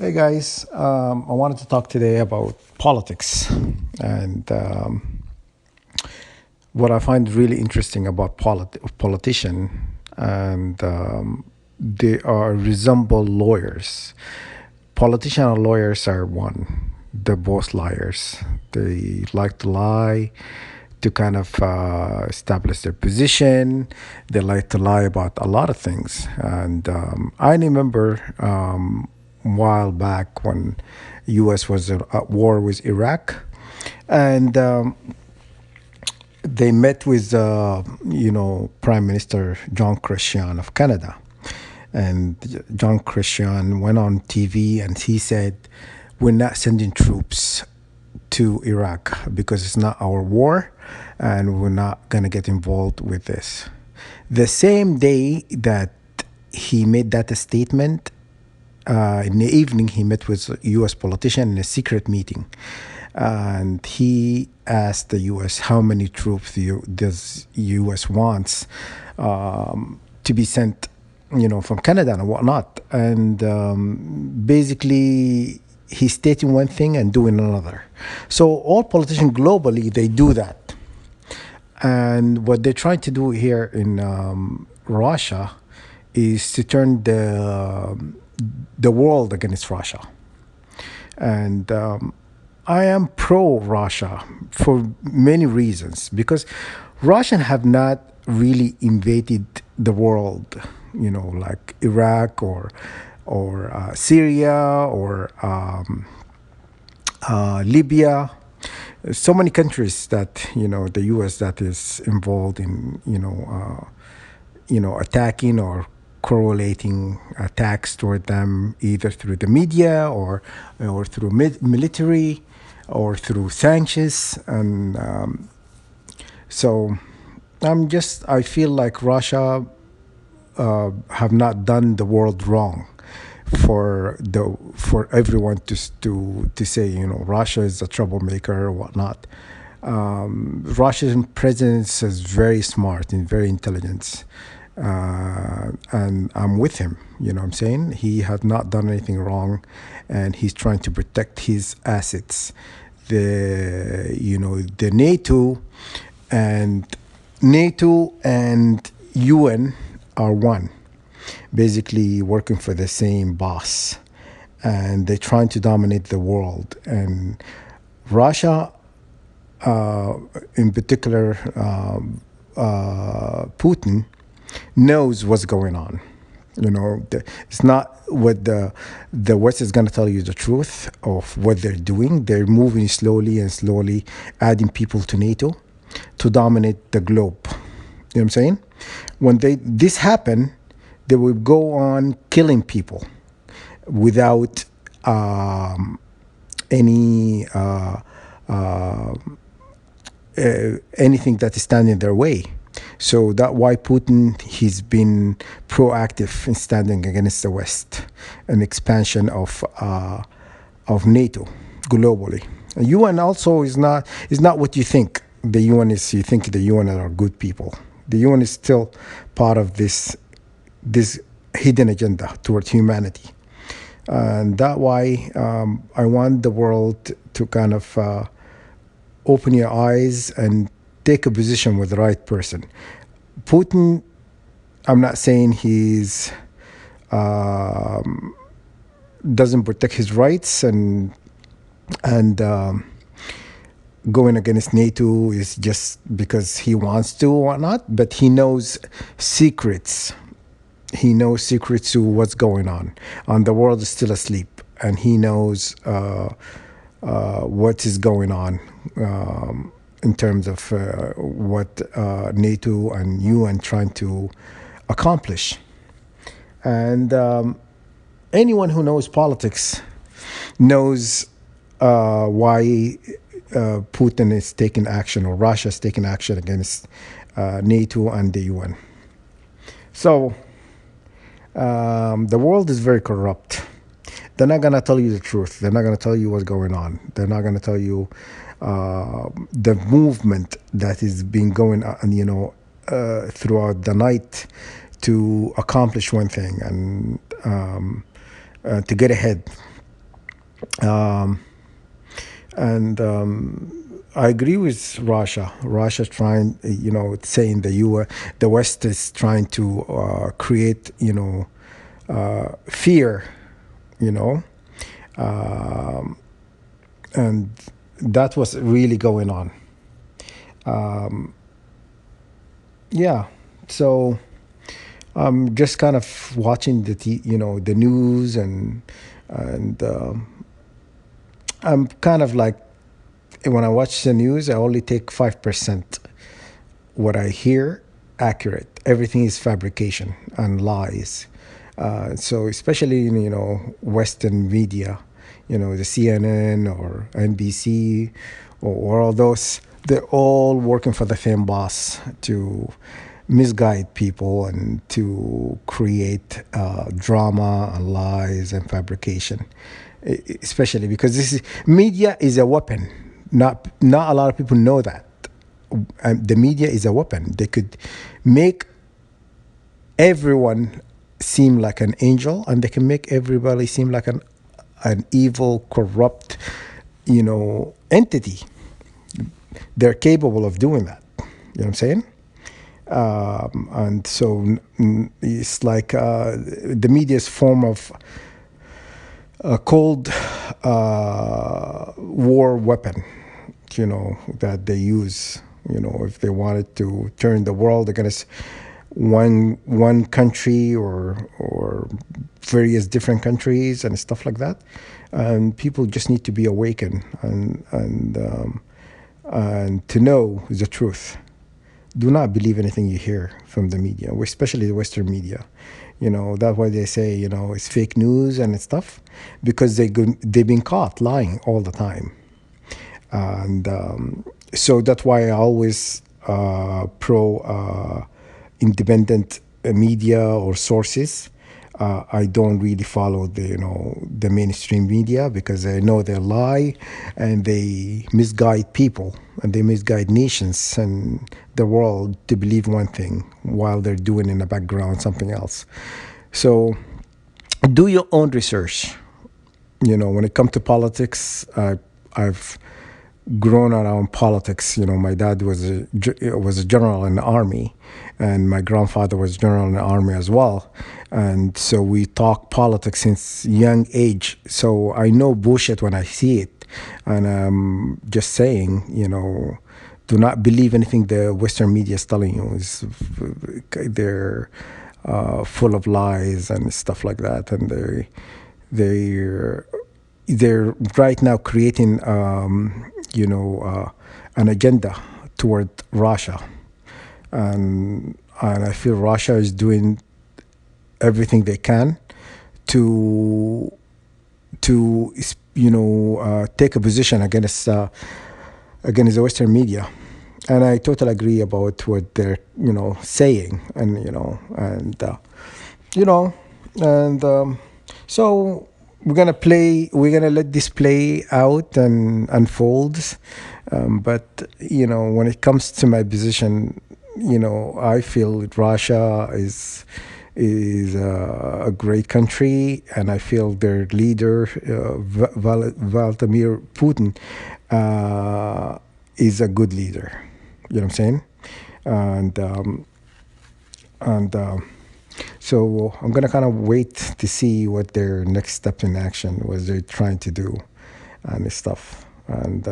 Hey guys, I wanted to talk today about politics and what I find really interesting about politician and they are resemble lawyers. Politicians and lawyers are one. They're both liars. They like to lie to kind of establish their position. They like to lie about a lot of things. And I remember a while back when U.S. was at war with Iraq, and they met with Prime Minister John Christian of Canada, and John Christian went on TV and he said, "We're not sending troops to Iraq because it's not our war, and we're not gonna get involved with this." The same day that he made that statement, in the evening, he met with a U.S. politician in a secret meeting, and he asked the U.S. how many troops does U.S. wants to be sent, from Canada and whatnot. And basically, he's stating one thing and doing another. So all politicians globally, they do that. And what they're trying to do here in Russia is to turn the world against Russia. And I am pro Russia for many reasons because Russians have not really invaded the world, like Iraq or Syria or Libya. So many countries that the U.S. that is involved in attacking or correlating attacks toward them either through the media or through military or through sanctions. And so I feel like Russia have not done the world wrong for everyone to say Russia is a troublemaker or whatnot. Russian president is very smart and very intelligent, and I'm with him. You know what I'm saying? He has not done anything wrong, and he's trying to protect his assets. The and NATO and UN are one, basically working for the same boss, and they're trying to dominate the world. And Russia, in particular, Putin, knows what's going on. It's not what the West is going to tell you the truth of what they're doing. They're moving slowly and slowly, adding people to NATO to dominate the globe. You know what I'm saying? When this happen, they will go on killing people without any anything that is standing in their way. So that's why Putin, he's been proactive in standing against the West and expansion of NATO globally. And UN also is not what you think. The UN is, you think the UN are good people. The UN is still part of this hidden agenda towards humanity. And that's why I want the world to kind of open your eyes and take a position with the right person. Putin, I'm not saying he's doesn't protect his rights and going against NATO is just because he wants to or whatnot, but he knows secrets. He knows secrets to what's going on. And the world is still asleep, and he knows what is going on in terms of what NATO and UN trying to accomplish. And anyone who knows politics knows why Putin is taking action, or Russia is taking action against NATO and the UN. So the world is very corrupt. They're not going to tell you the truth. They're not going to tell you what's going on. They're not going to tell you the movement that is being going on, throughout the night to accomplish one thing and to get ahead. Um, and I agree with Russia. Russia trying, saying the West is trying to create, fear, you know, um, and that was really going on. Um, yeah, so I'm just kind of watching the news, and I'm kind of like, when I watch the news, I only take 5% what I hear accurate. Everything is fabrication and lies. So especially in Western media, the CNN or NBC or all those, they're all working for the same boss to misguide people and to create drama and lies and fabrication. Especially because media is a weapon. Not a lot of people know that. The media is a weapon. They could make everyone seem like an angel, and they can make everybody seem like an evil, corrupt, entity. They're capable of doing that. You know what I'm saying? And so it's like the media's form of a cold war weapon, that they use. If they wanted to turn the world against one country or various different countries and stuff like that, and people just need to be awakened and to know the truth. Do not believe anything you hear from the media, especially the Western media. That's why they say it's fake news and stuff, because they've been caught lying all the time. And so that's why I always pro independent media or sources. I don't really follow the mainstream media, because I know they lie and they misguide people and they misguide nations and the world to believe one thing while they're doing in the background something else. So do your own research. When it comes to politics, I've grown around politics. My dad was a general in the army, and my grandfather was general in the army as well. And so we talk politics since young age. So I know bullshit when I see it, and I'm just saying, do not believe anything the Western media is telling you. They're full of lies and stuff like that, and they're they're right now creating, an agenda toward Russia, and I feel Russia is doing everything they can to take a position against the Western media. And I totally agree about what they're saying, and you know and so we're gonna let this play out and unfold. But when it comes to my position, I feel Russia is a great country, and I feel their leader, Vladimir Putin, is a good leader. You know what I'm saying? And and so I'm gonna kind of wait to see what their next step in action, what they're trying to do, and stuff. And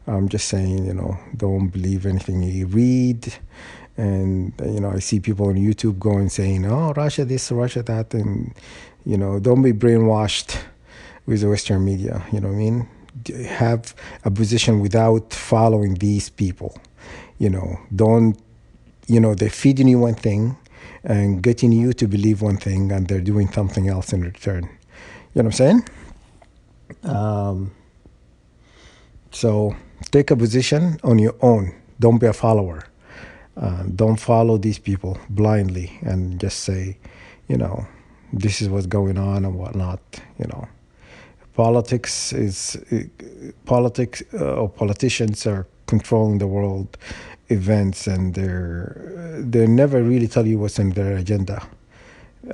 I'm just saying, don't believe anything you read. And I see people on YouTube going saying, "Oh, Russia this, Russia that," and don't be brainwashed with the Western media. You know what I mean? Have a position without following these people. Don't. They're feeding you one thing and getting you to believe one thing, and they're doing something else in return. You know what I'm saying? Um, so take a position on your own. Don't be a follower. Don't follow these people blindly and just say, this is what's going on and whatnot. Politics is politics or politicians are controlling the world events, and they never really tell you what's in their agenda.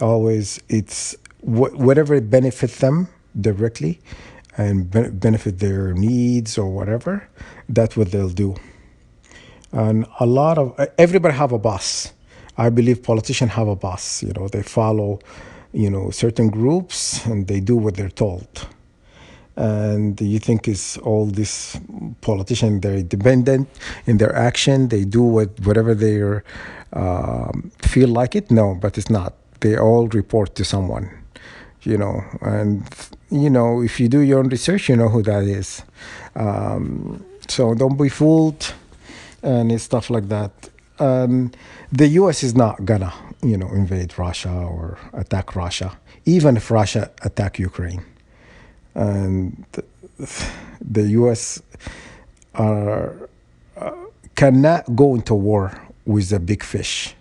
Always it's whatever benefits them, directly and benefit their needs or whatever, that's what they'll do. And a lot of everybody have a boss. I believe politicians have a boss. They follow, certain groups and they do what they're told. And you think is all this politicians, they're independent in their action, they do whatever they feel like it? No, but it's not. They all report to someone, and if you do your own research, you know who that is. So don't be fooled and it's stuff like that. The US is not gonna invade Russia or attack Russia, even if Russia attack Ukraine. And the U.S. are cannot go into war with a big fish.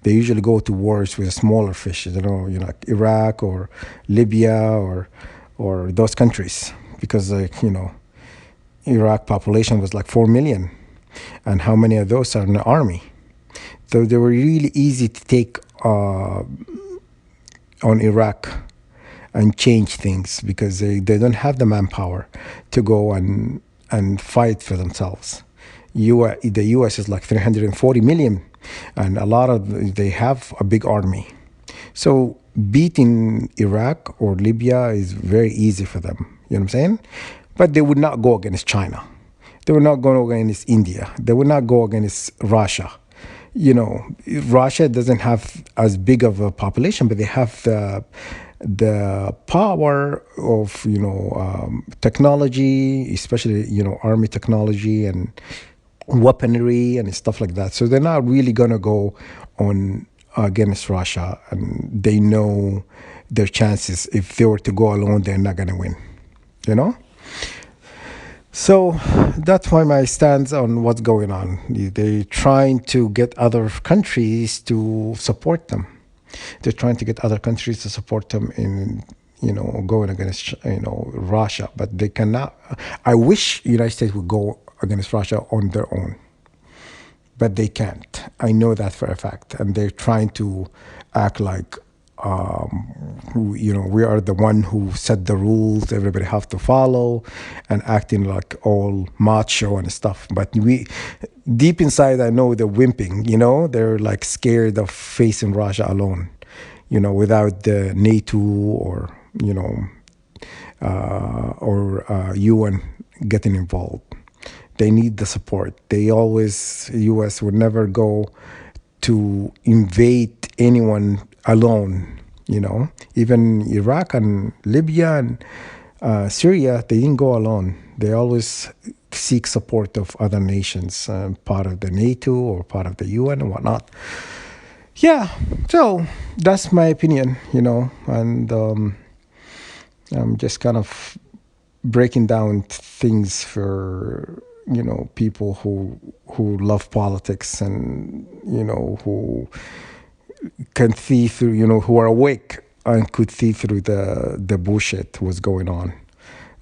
They usually go to wars with smaller fish, like Iraq or Libya or those countries, because Iraq population was like 4 million, and how many of those are in the army? So they were really easy to take on Iraq and change things because they don't have the manpower to go and fight for themselves. The U.S. is like 340 million, and they have a big army. So beating Iraq or Libya is very easy for them. You know what I'm saying? But they would not go against China. They would not go against India. They would not go against Russia. Russia doesn't have as big of a population, but they have the power of technology, especially army technology and weaponry and stuff like that. So they're not really gonna go on against Russia, and they know their chances. If they were to go alone, they're not gonna win. So that's why my stance on what's going on. They're trying to get other countries to support them. They're trying to get other countries to support them in, going against, Russia, but they cannot. I wish United States would go against Russia on their own, but they can't. I know that for a fact, and they're trying to act like, we are the one who set the rules. Everybody have to follow, and acting like all macho and stuff. But deep inside, I know they're wimping. They're like scared of facing Russia alone. Without the NATO or UN getting involved. They need the support. U.S. would never go to invade anyone alone. Even Iraq and Libya and Syria, they didn't go alone. They always seek support of other nations, part of the NATO or part of the UN and whatnot. Yeah, so that's my opinion, and I'm just kind of breaking down things for people who love politics and who can see through, who are awake and could see through the bullshit what's going on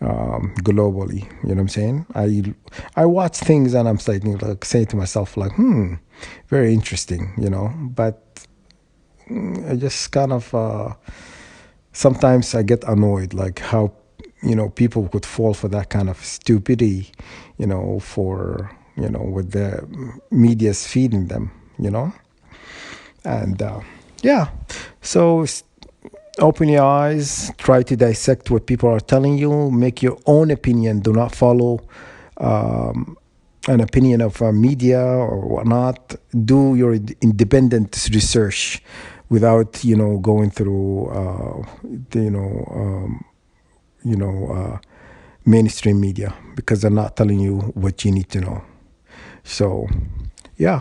globally. You know what I'm saying? I watch things and I'm saying to myself like, very interesting, but I just kind of sometimes I get annoyed like how people could fall for that kind of stupidity, for what the media's feeding them, and yeah, so open your eyes, try to dissect what people are telling you, make your own opinion. Do not follow an opinion of media or whatnot. Do your independent research without going through mainstream media, because they're not telling you what you need to know. So yeah.